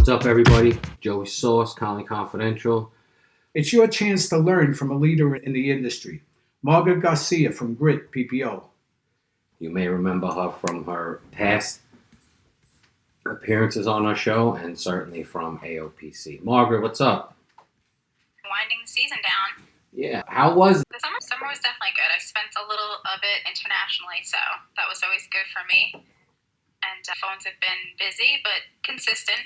What's up, everybody? Joey Sauce, Colony Confidential. It's your chance to learn from a leader in the industry. Margaret Garcia from Grit PPO. You may remember her from her past appearances on our show and certainly from AOPC. Margaret, what's up? Winding the season down. Yeah, how was The summer was definitely good. I spent a little of it internationally, so that was always good for me. And phones have been busy, but consistent.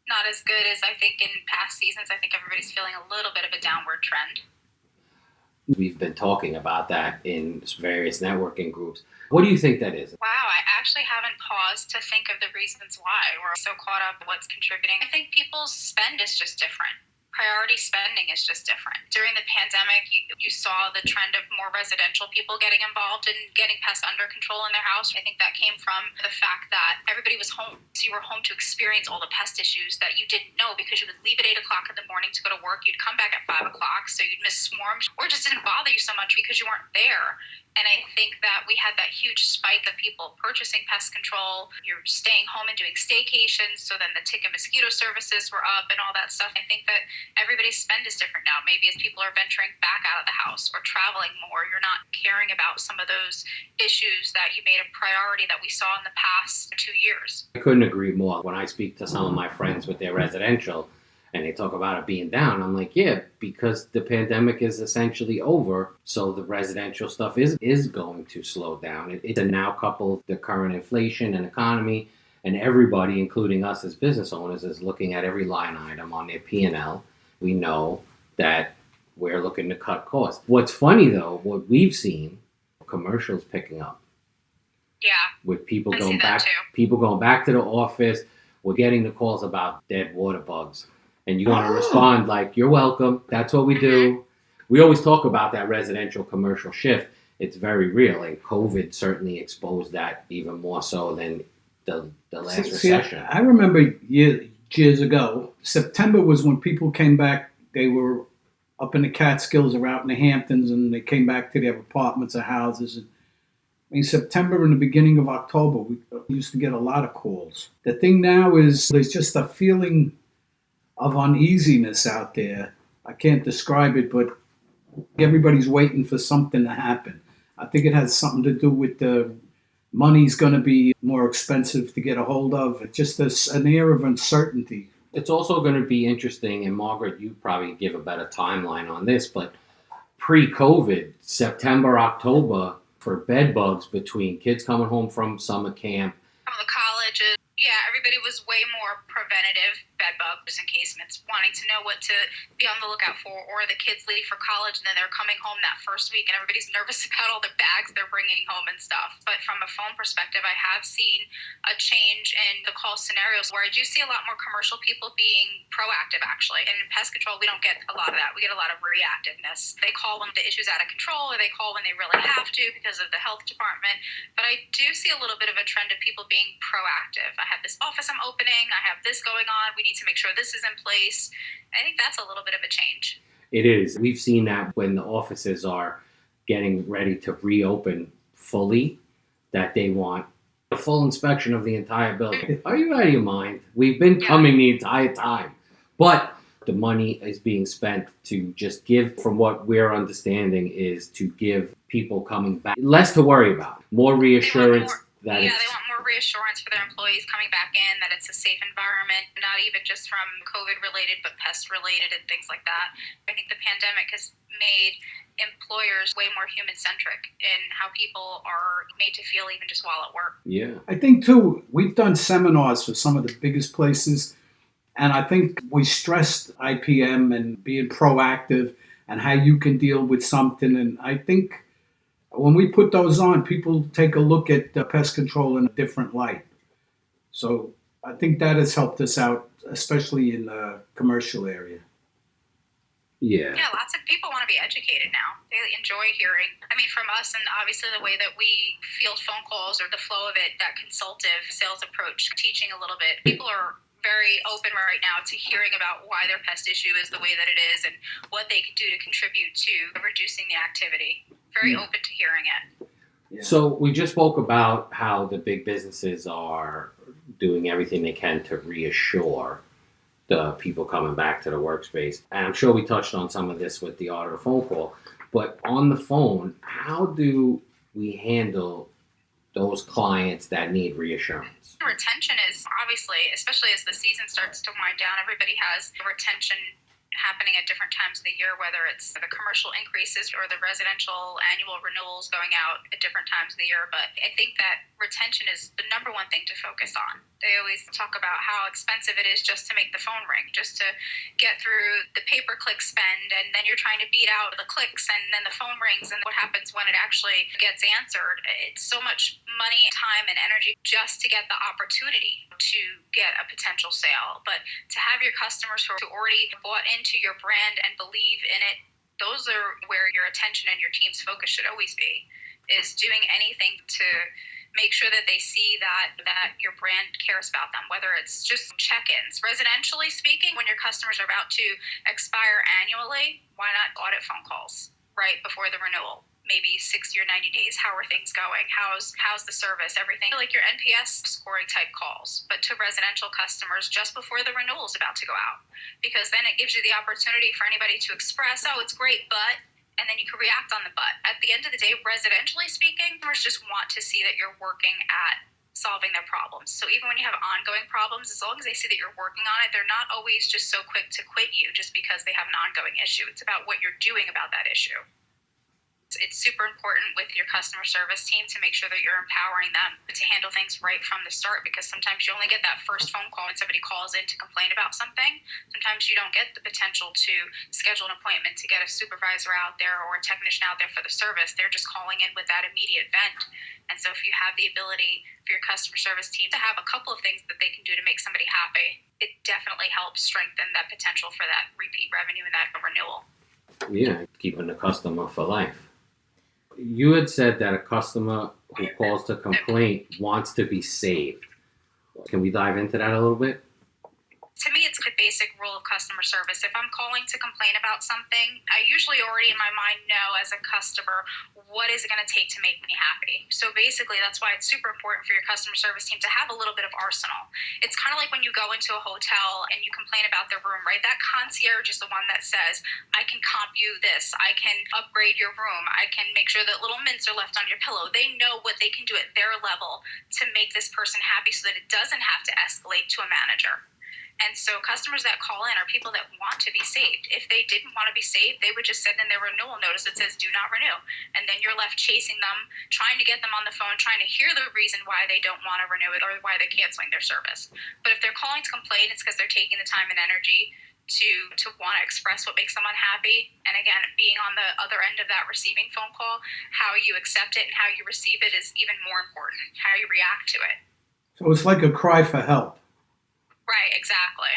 Not as good as I think in past seasons. I think everybody's feeling a little bit of a downward trend. We've been talking about that in various networking groups. What do you think that is? Wow, I actually haven't paused to think of the reasons why. We're so caught up in what's contributing. I think people's spend is just different. Priority spending is just different. During the pandemic, you saw the trend of more residential people getting involved in getting pests under control in their house. I think that came from the fact that everybody was home. So you were home to experience all the pest issues that you didn't know because you would leave at 8 o'clock in the morning to go to work. You'd come back at 5 o'clock, so you'd miss swarms, or it just didn't bother you so much because you weren't there. And I think that we had that huge spike of people purchasing pest control. You're staying home and doing staycations, so then the tick and mosquito services were up and all that stuff. I think that everybody's spend is different now. Maybe as people are venturing back out of the house or traveling more, you're not caring about some of those issues that you made a priority that we saw in the past 2 years. I couldn't agree more. When I speak to some of my friends with their residential and they talk about it being down, I'm like, yeah, because the pandemic is essentially over, so the residential stuff is going to slow down. It's now coupled the current inflation and economy, and everybody, including us as business owners, is looking at every line item on their P&L. We know that we're looking to cut costs. What's funny, though, what we've seen, commercials picking up. Yeah. With people I going see that back, too. people going back to the office. We're getting the calls about dead water bugs. And you want to respond like, you're welcome. That's what we do. We always talk about that residential commercial shift. It's very real. And COVID certainly exposed that even more so than the last recession. I remember years ago, September was when people came back. They were up in the Catskills or out in the Hamptons, and they came back to their apartments or houses. And in September and the beginning of October, we used to get a lot of calls. The thing now is there's just a feeling of uneasiness out there. I can't describe it, but everybody's waiting for something to happen. I think it has something to do with the money's going to be more expensive to get a hold of. It's just an air of uncertainty. It's also going to be interesting, and Margaret, you probably give a better timeline on this, but pre-COVID, September, October, for bed bugs between kids coming home from summer camp. Some of the colleges, everybody was way more preventative bed bugs encasements, wanting to know what to be on the lookout for, or the kids leave for college and then they're coming home that first week and everybody's nervous about all the bags they're bringing home and stuff. But from a phone perspective, I have seen a change in the call scenarios where I do see a lot more commercial people being proactive, actually. And in pest control, we don't get a lot of that. We get a lot of reactiveness. They call when the issue's out of control, or they call when they really have to because of the health department. But I do see a little bit of a trend of people being proactive. I have this office I'm opening, I have this going on, we need to make sure this is in place. I think that's a little bit of a change. It is. We've seen that when the offices are getting ready to reopen fully, that they want a full inspection of the entire building. Are you out of your mind? We've been coming the entire time. But the money is being spent to just give, from what we're understanding, is to give people coming back less to worry about, more reassurance. They want more reassurance for their employees coming back in, that it's a safe environment, not even just from COVID related, but pest related and things like that. I think the pandemic has made employers way more human centric in how people are made to feel even just while at work. Yeah. I think too, we've done seminars for some of the biggest places, and I think we stressed IPM and being proactive and how you can deal with something. And I think when we put those on, people take a look at pest control in a different light. So I think that has helped us out, especially in the commercial area. Yeah, lots of people want to be educated now. They enjoy hearing. I mean, from us, and obviously the way that we field phone calls or the flow of it, that consultative sales approach, teaching a little bit. People are very open right now to hearing about why their pest issue is the way that it is and what they can do to contribute to reducing the activity. Very open to hearing it. Yeah. So we just spoke about how the big businesses are doing everything they can to reassure the people coming back to the workspace. And I'm sure we touched on some of this with the art of the phone call, but on the phone, how do we handle those clients that need reassurance? Retention is obviously, especially as the season starts to wind down, everybody has retention happening at different times of the year, whether it's the commercial increases or the residential annual renewals going out at different times of the year. But I think that retention is the number one thing to focus on. They always talk about how expensive it is just to make the phone ring, just to get through the pay-per-click spend, and then you're trying to beat out the clicks, and then the phone rings, and what happens when it actually gets answered. It's so much money, time, and energy just to get the opportunity to get a potential sale. But to have your customers who already bought into your brand and believe in it, those are where your attention and your team's focus should always be, is doing anything to make sure that they see that your brand cares about them, whether it's just check-ins. Residentially speaking, when your customers are about to expire annually, why not audit phone calls right before the renewal? Maybe 60 or 90 days. How are things going? How's the service? Everything like your NPS scoring type calls, but to residential customers just before the renewal is about to go out, because then it gives you the opportunity for anybody to express, oh, it's great, but, and then you can react on the but. At the end of the day, residentially speaking, customers just want to see that you're working at solving their problems. So even when you have ongoing problems, as long as they see that you're working on it, they're not always just so quick to quit you just because they have an ongoing issue. It's about what you're doing about that issue. It's super important with your customer service team to make sure that you're empowering them to handle things right from the start, because sometimes you only get that first phone call when somebody calls in to complain about something. Sometimes you don't get the potential to schedule an appointment to get a supervisor out there or a technician out there for the service. They're just calling in with that immediate vent. And so if you have the ability for your customer service team to have a couple of things that they can do to make somebody happy, it definitely helps strengthen that potential for that repeat revenue and that renewal. Yeah, keeping the customer for life. You had said that a customer who calls to complain wants to be saved. Can we dive into that a little bit? To me, it's a basic rule of customer service. If I'm calling to complain about something, I usually already in my mind know as a customer, what is it going to take to make me happy? So basically, that's why it's super important for your customer service team to have a little bit of arsenal. It's kind of like when you go into a hotel and you complain about their room, right? That concierge is the one that says, I can comp you this, I can upgrade your room, I can make sure that little mints are left on your pillow. They know what they can do at their level to make this person happy so that it doesn't have to escalate to a manager. And so customers that call in are people that want to be saved. If they didn't want to be saved, they would just send in their renewal notice that says, do not renew. And then you're left chasing them, trying to get them on the phone, trying to hear the reason why they don't want to renew it or why they're canceling their service. But if they're calling to complain, it's because they're taking the time and energy to want to express what makes someone happy. And again, being on the other end of that receiving phone call, how you accept it and how you receive it is even more important, how you react to it. So it's like a cry for help. Right, exactly.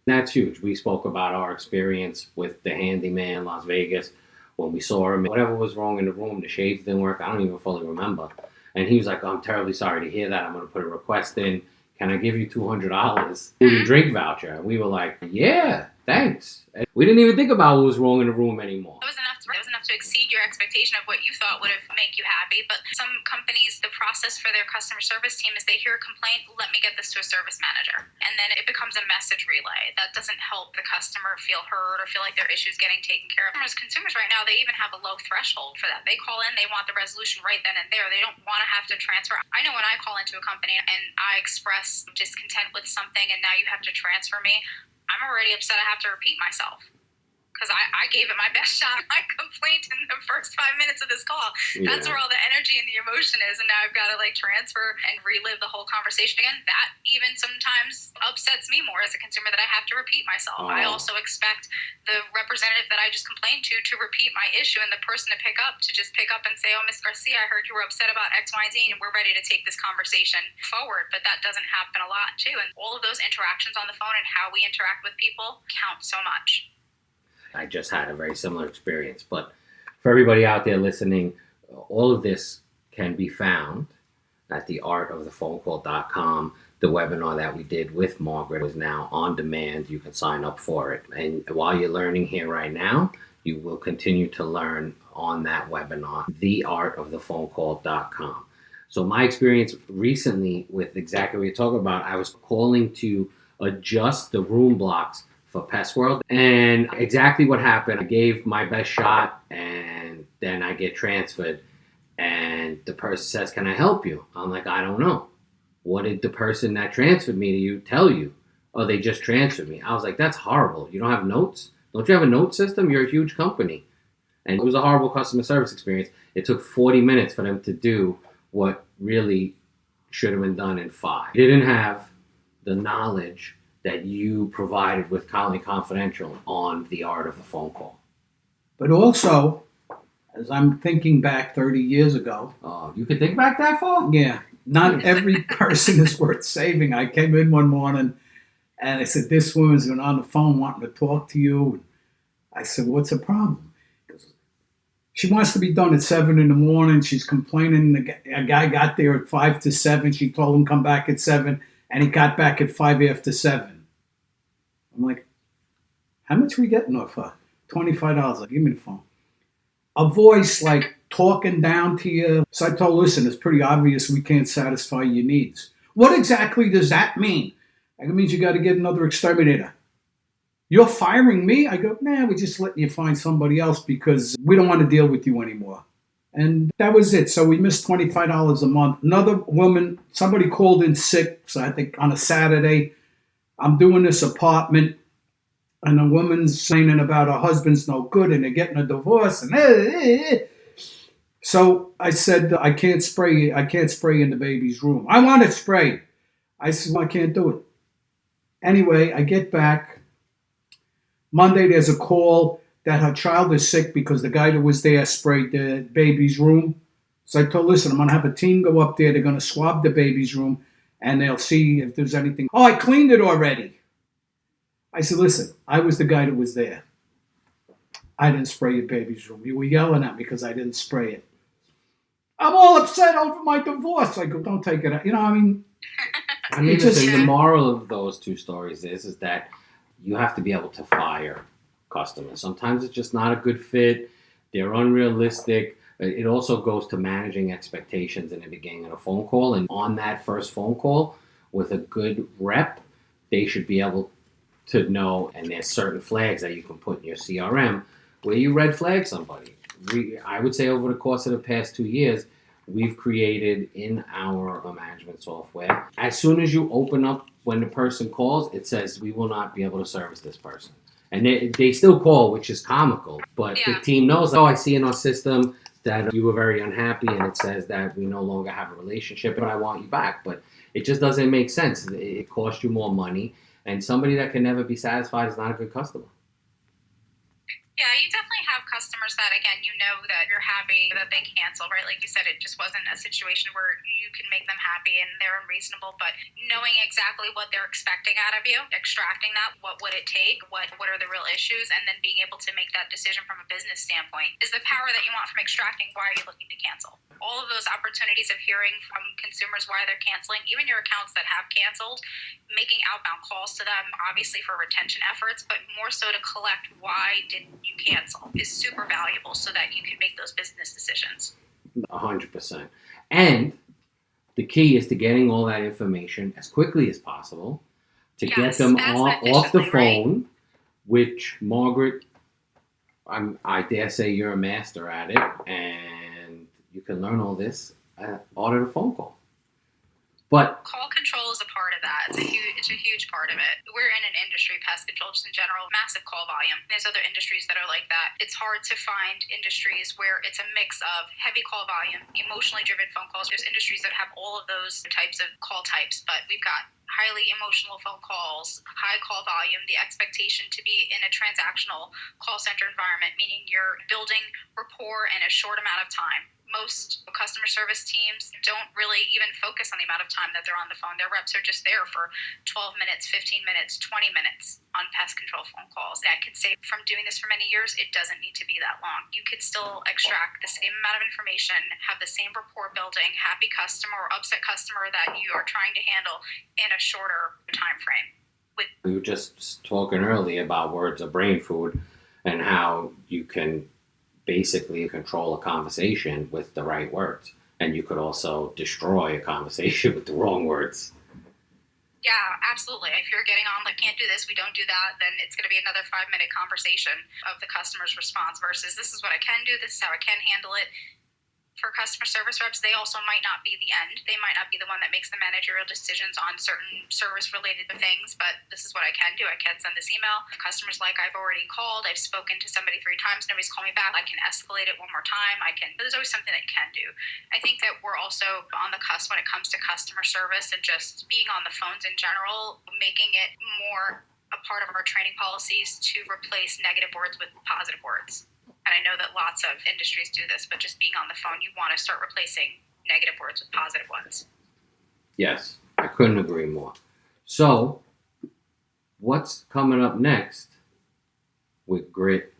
That's huge. We spoke about our experience with the handyman in Las Vegas when we saw him. Whatever was wrong in the room, the shades didn't work. I don't even fully remember. And he was like, oh, I'm terribly sorry to hear that. I'm going to put a request in. Can I give you $200 food and drink voucher? And we were like, yeah, thanks. And we didn't even think about what was wrong in the room anymore. It was enough to exceed your expectation of what you thought would have make you happy. But some companies, the process for their customer service team is they hear a complaint, let me get this to a service manager. And then it becomes a message relay. That doesn't help the customer feel heard or feel like their issue's getting taken care of. As consumers right now, they even have a low threshold for that. They call in, they want the resolution right then and there. They don't want to have to transfer. I know when I call into a company and I express discontent with something and now you have to transfer me, I'm already upset I have to repeat myself. Because I gave it my best shot. I complained in the first 5 minutes of this call. Yeah. That's where all the energy and the emotion is. And now I've got to transfer and relive the whole conversation again. That even sometimes upsets me more as a consumer that I have to repeat myself. Oh. I also expect the representative that I just complained to repeat my issue and the person to pick up and say, oh, Ms. Garcia, I heard you were upset about X, Y, and Z, and we're ready to take this conversation forward. But that doesn't happen a lot too. And all of those interactions on the phone and how we interact with people count so much. I just had a very similar experience. But for everybody out there listening, all of this can be found at theartofthephonecall.com. The webinar that we did with Margaret is now on demand. You can sign up for it. And while you're learning here right now, you will continue to learn on that webinar, theartofthephonecall.com. So my experience recently with exactly what you're talking about, I was calling to adjust the room blocks for Pest World. And exactly what happened, I gave my best shot, and then I get transferred. And the person says, "Can I help you?" I'm like, "I don't know. What did the person that transferred me to you tell you?" "Oh, they just transferred me." I was like, "That's horrible. You don't have notes? Don't you have a note system? You're a huge company." And it was a horrible customer service experience. It took 40 minutes for them to do what really should have been done in 5. They didn't have the knowledge that you provided with Colony Confidential on the art of a phone call. But also, as I'm thinking back 30 years ago, Oh, you could think back that far? yeah, not every person is worth saving. I came in one morning and I said, "This woman's been on the phone wanting to talk to you." I said, "What's the problem?" She wants to be done at 7 in the morning. She's complaining. A guy got there at 5 to 7. She told him come back at 7, and he got back at 5 after 7. I'm like, "How much are we getting off her?" $25. Like, give me the phone. A voice like talking down to you. So I told her, "Listen, it's pretty obvious we can't satisfy your needs." "What exactly does that mean?" "It means you got to get another exterminator." "You're firing me?" I go, "Nah, we're just letting you find somebody else because we don't want to deal with you anymore." And that was it. So we missed $25 a month. Another woman, somebody called in sick. So I think on a Saturday, I'm doing this apartment, and the woman's saying about her husband's no good and they're getting a divorce. So I said, "I can't spray in the baby's room." "I want it sprayed." I said, "Well, I can't do it." Anyway, I get back. Monday, there's a call that her child is sick because the guy that was there sprayed the baby's room. So I told her, "Listen, I'm going to have a team go up there. They're going to swab the baby's room, and they'll see if there's anything." "Oh, I cleaned it already." I said, "Listen, I was the guy that was there. I didn't spray your baby's room. You were yelling at me because I didn't spray it." "I'm all upset over my divorce." I go, "Don't take it out." I mean, the moral of those two stories is that you have to be able to fire customers. Sometimes it's just not a good fit. They're unrealistic. It also goes to managing expectations in the beginning of a phone call. And on that first phone call with a good rep, they should be able to know, and there's certain flags that you can put in your CRM where you red flag somebody. I would say over the course of the past 2 years, we've created in our management software, as soon as you open up when the person calls, it says, "We will not be able to service this person." And they still call, which is comical. But the team knows, "Oh, I see in our system that you were very unhappy, and it says that we no longer have a relationship, but I want you back." But it just doesn't make sense. It costs you more money. And somebody that can never be satisfied is not a good customer. Yeah, you definitely have customers that, again, you know that you're happy that they cancel, right? Like you said, it just wasn't a situation where you can make them happy and they're unreasonable, but knowing exactly what they're expecting out of you, extracting that, what would it take, what are the real issues, and then being able to make that decision from a business standpoint is the power that you want from extracting why are you looking to cancel. All of those opportunities of hearing from consumers why they're canceling, even your accounts that have canceled, making outbound calls to them, obviously for retention efforts, but more so to collect why didn't you cancel is super valuable so that you can make those business decisions. 100%. And the key is to getting all that information as quickly as possible to get them off the phone, right? Which, Margaret, I dare say you're a master at it, and you can learn all this out of the phone call. But call control is a part of that. It's a huge part of it. We're in an industry, pest control just in general, massive call volume. There's other industries that are like that. It's hard to find industries where it's a mix of heavy call volume, emotionally driven phone calls. There's industries that have all of those types of call types, but we've got highly emotional phone calls, high call volume, the expectation to be in a transactional call center environment, meaning you're building rapport in a short amount of time. Most customer service teams don't really even focus on the amount of time that they're on the phone. Their reps are just there for 12 minutes, 15 minutes, 20 minutes on pest control phone calls. I could say from doing this for many years, it doesn't need to be that long. You could still extract the same amount of information, have the same rapport building, happy customer or upset customer that you are trying to handle in a shorter time frame. We were just talking earlier about words of brain food and how you can basically control a conversation with the right words, and you could also destroy a conversation with the wrong words. Yeah, absolutely. If you're getting on like, can't do this, we don't do that, then it's going to be another 5-minute conversation of the customer's response versus this is what I can do, this is how I can handle it. For customer service reps, they also might not be the end. They might not be the one that makes the managerial decisions on certain service-related things, but this is what I can do. I can send this email. If customers like, I've already called, I've spoken to somebody 3 times, nobody's called me back, I can escalate it one more time. There's always something that you can do. I think that we're also on the cusp when it comes to customer service and just being on the phones in general, making it more a part of our training policies to replace negative words with positive words. And I know that lots of industries do this, but just being on the phone, you want to start replacing negative words with positive ones. Yes, I couldn't agree more. So, what's coming up next with Grit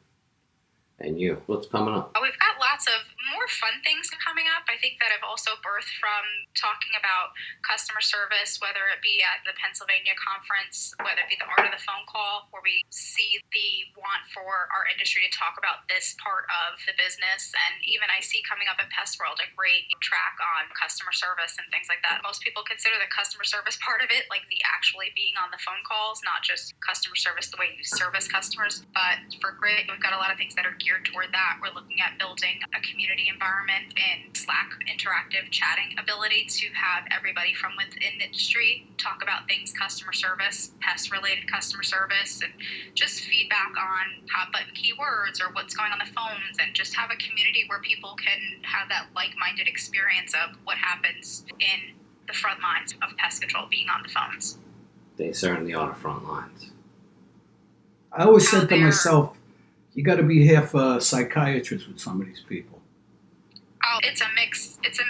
and you? What's coming up? We've got lots of more fun things coming up. I think that have also birthed from talking about customer service, whether it be at the Pennsylvania conference, whether it be the art of the phone call, where we see the want for our industry to talk about this part of the business. And even I see coming up at Pest World a great track on customer service and things like that. Most people consider the customer service part of it like the actually being on the phone calls, not just customer service the way you service customers. But for Grit, we've got a lot of things that are geared toward that. We're looking at building a community environment in Slack, interactive chatting ability to have everybody from within the industry talk about things customer service, pest related customer service, and just feedback on hot button keywords or what's going on the phones, and just have a community where people can have that like-minded experience of what happens in the front lines of pest control being on the phones. They certainly are the front lines. I always said to myself, you got to be half a psychiatrist with some of these people. Oh, it's a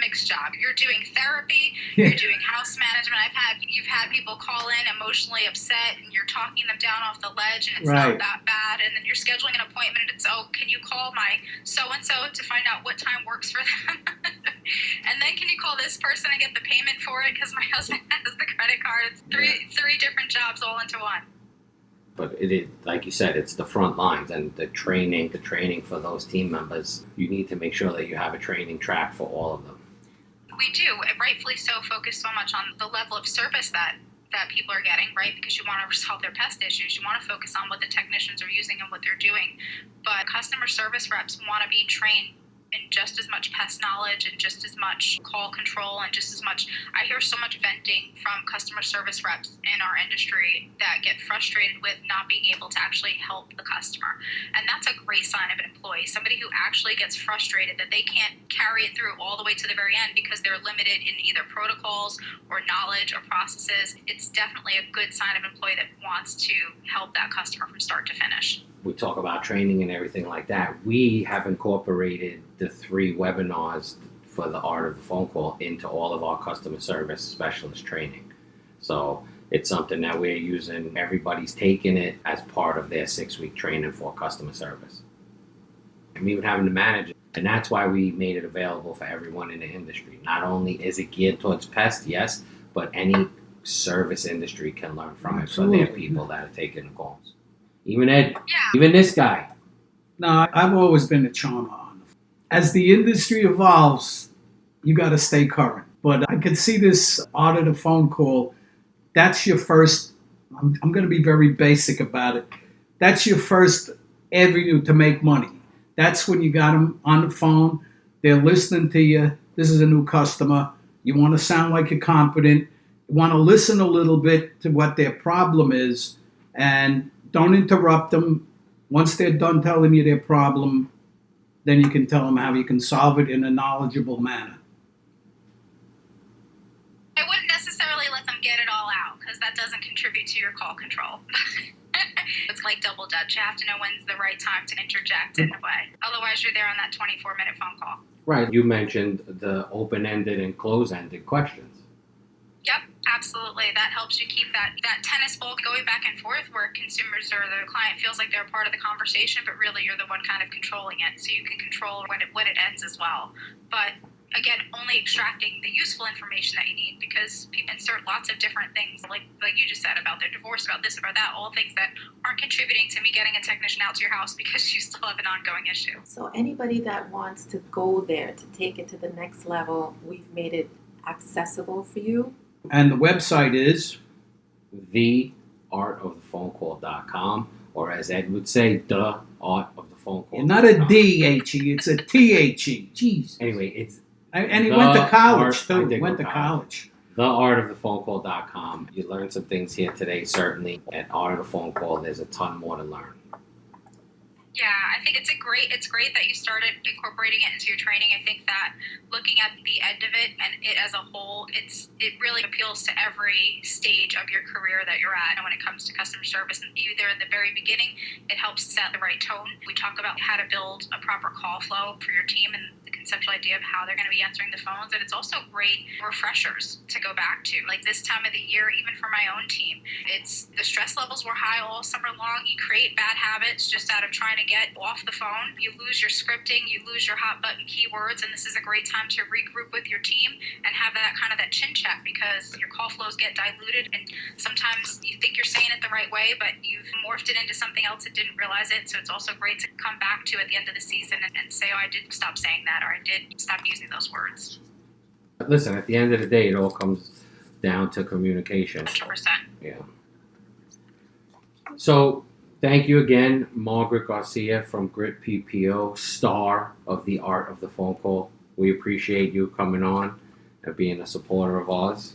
mixed job. You're doing therapy, you're doing house management. You've had people call in emotionally upset, and you're talking them down off the ledge, and it's Right. not that bad. And then you're scheduling an appointment, and it's, oh, can you call my so-and-so to find out what time works for them? And then can you call this person and get the payment for it because my husband has the credit card? It's three different jobs all into one. But it is, like you said, it's the front lines and the training for those team members. You need to make sure that you have a training track for all of them. We do, and rightfully so, focus so much on the level of service that people are getting, right? Because you want to resolve their pest issues. You want to focus on what the technicians are using and what they're doing. But customer service reps want to be trained in just as much pest knowledge and just as much call control and just as much. I hear so much venting from customer service reps in our industry that get frustrated with not being able to actually help the customer. And that's a great sign of an employee, somebody who actually gets frustrated that they can't carry it through all the way to the very end because they're limited in either protocols or knowledge or processes. It's definitely a good sign of an employee that wants to help that customer from start to finish. We talk about training and everything like that. We have incorporated the 3 webinars for the art of the phone call into all of our customer service specialist training. So it's something that we're using. Everybody's taking it as part of their 6-week training for customer service. I'm even having to manage it. And that's why we made it available for everyone in the industry. Not only is it geared towards pest, yes, but any service industry can learn from it. So there are people that are taking the calls. Even Ed, even this guy. No, I've always been a charmer on the phone. As the industry evolves, you got to stay current. But I could see this art of the phone call. That's your first, I'm going to be very basic about it. That's your first avenue to make money. That's when you got them on the phone. They're listening to you. This is a new customer. You want to sound like you're competent. You want to listen a little bit to what their problem is, and don't interrupt them. Once they're done telling you their problem, then you can tell them how you can solve it in a knowledgeable manner. I wouldn't necessarily let them get it all out because that doesn't contribute to your call control. It's like double dutch. You have to know when's the right time to interject in a way. Otherwise, you're there on that 24-minute phone call. Right. You mentioned the open-ended and close-ended questions. Yep, absolutely. That helps you keep that tennis ball going back and forth where consumers or the client feels like they're a part of the conversation, but really you're the one kind of controlling it. So you can control when it ends as well. But again, only extracting the useful information that you need, because people insert lots of different things, like you just said, about their divorce, about this, about that, all things that aren't contributing to me getting a technician out to your house because you still have an ongoing issue. So anybody that wants to go there to take it to the next level, we've made it accessible for you. And the website is theartofthephonecall.com, or as Ed would say, the art of the phone call. Not a D-H-E, it's a T-H-E. Jeez. Anyway, it's And he went to college, I too. did He went go to to college. theartofthephonecall.com. You learned some things here today, certainly. At Art of the Phone Call, there's a ton more to learn. Yeah, I think it's great that you started incorporating it into your training. I think that looking at the end of it and it as a whole, it really appeals to every stage of your career that you're at. And when it comes to customer service, and either in the very beginning, it helps set the right tone. We talk about how to build a proper call flow for your team and the conceptual idea of how they're going to be answering the phones. And it's also great refreshers to go back to. Like this time of the year, even for my own team, the stress levels were high all summer long. You create bad habits just out of trying to get off the phone. You lose your scripting, you lose your hot button keywords, and this is a great time to regroup with your team and have that chin check, because your call flows get diluted and sometimes you think you're saying it the right way, but you've morphed it into something else and didn't realize it. So it's also great to come back to at the end of the season and say, oh, I did stop saying that, or I did stop using those words. Listen, at the end of the day, it all comes down to communication. 100%. Yeah. So, thank you again, Margaret Garcia from Grit PPO, star of the Art of the Phone Call. We appreciate you coming on and being a supporter of ours.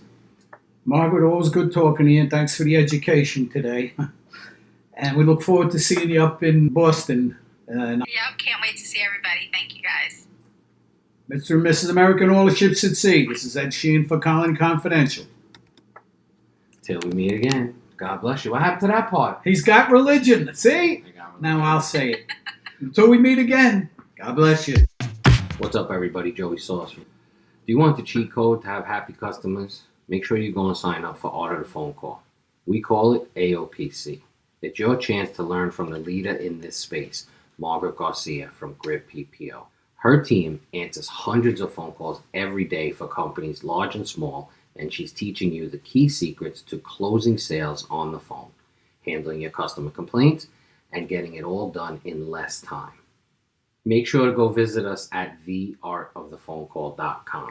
Margaret, always good talking to you, and thanks for the education today. And we look forward to seeing you up in Boston. Yep, can't wait to see everybody. Thank you, guys. Mr. and Mrs. American, all the ships at sea. This is Ed Sheehan for Colin Confidential. Till we meet again. God bless you. What happened to that part? He's got religion. See? Now I'll say it. Until we meet again, God bless you. What's up, everybody? Joey Sauce. Do you want the cheat code to have happy customers? Make sure you go and sign up for Art of the Phone Call. We call it AOPC. It's your chance to learn from the leader in this space, Margaret Garcia from Grit PPO. Her team answers hundreds of phone calls every day for companies large and small, and she's teaching you the key secrets to closing sales on the phone, handling your customer complaints, and getting it all done in less time. Make sure to go visit us at theartofthephonecall.com.